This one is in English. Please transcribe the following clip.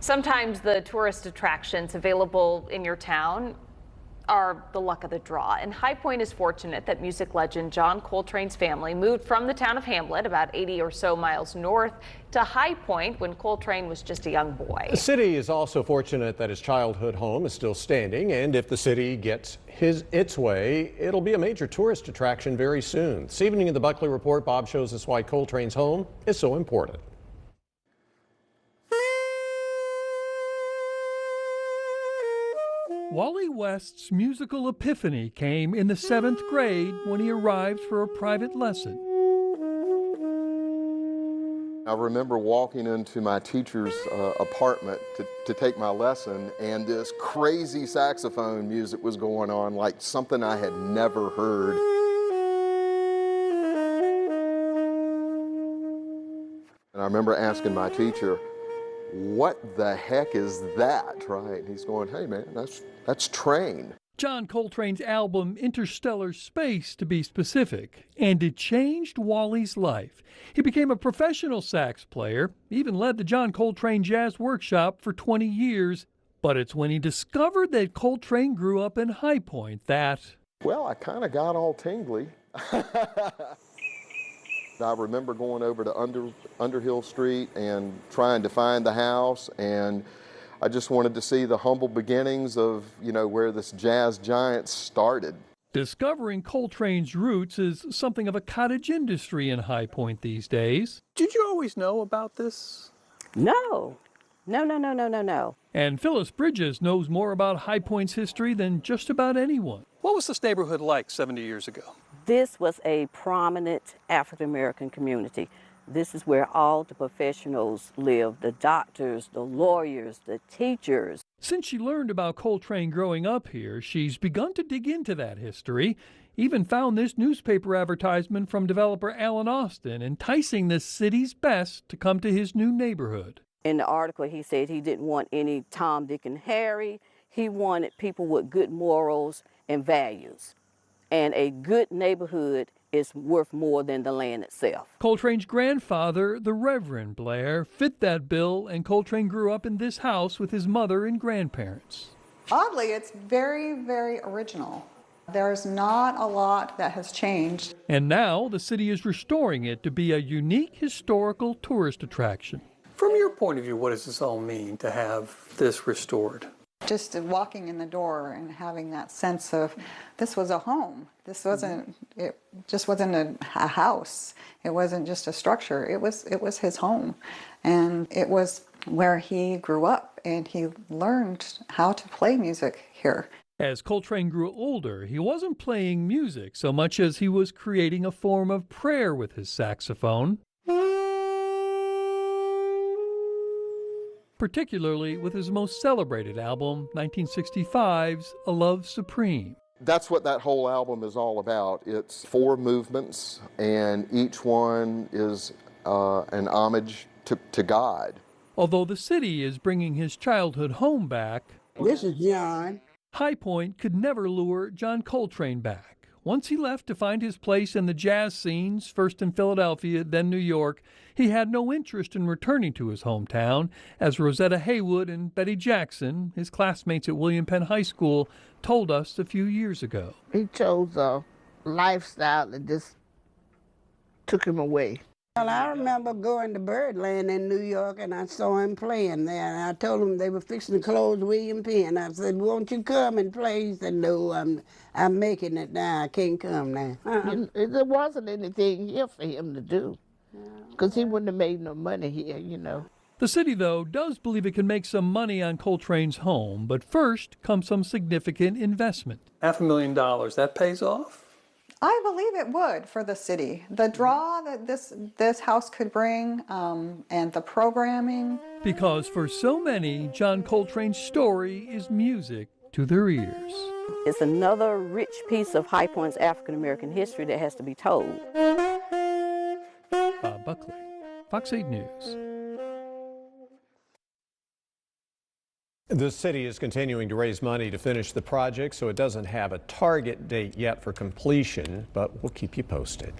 Sometimes the tourist attractions available in your town are the luck of the draw, and High Point is fortunate that music legend John Coltrane's family moved from the town of Hamlet, about 80 or so miles north, to High Point when Coltrane was just a young boy. The city is also fortunate that his childhood home is still standing, and if the city gets its way, it'll be a major tourist attraction very soon. This evening in the Buckley Report, Bob shows us why Coltrane's home is so important. Wally West's musical epiphany came in the 7th grade when he arrived for a private lesson. I remember walking into my teacher's apartment to take my lesson, and this crazy saxophone music was going on, like something I had never heard. And I remember asking my teacher, "What the heck is that?" Right? And he's going, "Hey man, that's Train." John Coltrane's album Interstellar Space, to be specific, and it changed Wally's life. He became a professional sax player, even led the John Coltrane Jazz Workshop for 20 years. But it's when he discovered that Coltrane grew up in High Point that... Well, I kind of got all tingly. I remember going over to Underhill Street and trying to find the house, and I just wanted to see the humble beginnings of, where this jazz giant started. Discovering Coltrane's roots is something of a cottage industry in High Point these days. Did you always know about this? No. And Phyllis Bridges knows more about High Point's history than just about anyone. What was this neighborhood like 70 years ago? This was a prominent African-American community. This is where all the professionals lived, the doctors, the lawyers, the teachers. Since she learned about Coltrane growing up here, she's begun to dig into that history, even found this newspaper advertisement from developer Alan Austin, enticing the city's best to come to his new neighborhood. In the article, he said he didn't want any Tom, Dick, and Harry. He wanted people with good morals and values. And a good neighborhood is worth more than the land itself. Coltrane's grandfather, the Reverend Blair, fit that bill, and Coltrane grew up in this house with his mother and grandparents. Oddly, it's very, very original. There's not a lot that has changed. And now the city is restoring it to be a unique historical tourist attraction. From your point of view, what does this all mean to have this restored? Just walking in the door and having that sense of this was a home. This wasn't, it just wasn't a house. It wasn't just a structure. It was his home. And it was where he grew up, and he learned how to play music here. As Coltrane grew older, he wasn't playing music so much as he was creating a form of prayer with his saxophone. Particularly with his most celebrated album, 1965's A Love Supreme. That's what that whole album is all about. It's 4 movements, and each one is an homage to God. Although the city is bringing his childhood home back, this is John. High Point could never lure John Coltrane back. Once he left to find his place in the jazz scenes, first in Philadelphia, then New York, he had no interest in returning to his hometown, as Rosetta Haywood and Betty Jackson, his classmates at William Penn High School, told us a few years ago. He chose a lifestyle that just took him away. Well, I remember going to Birdland in New York, and I saw him playing there, and I told him they were fixing to close William Penn. I said, "Won't you come and play?" He said, "No, I'm making it now. I can't come now." There wasn't anything here for him to do, because he wouldn't have made no money here, The city, though, does believe it can make some money on Coltrane's home, but first comes some significant investment. $500,000, that pays off? I believe it would for the city. The draw that this house could bring, and the programming. Because for so many, John Coltrane's story is music to their ears. It's another rich piece of High Point's African-American history that has to be told. Bob Buckley, Fox 8 News. The city is continuing to raise money to finish the project, so it doesn't have a target date yet for completion, but we'll keep you posted.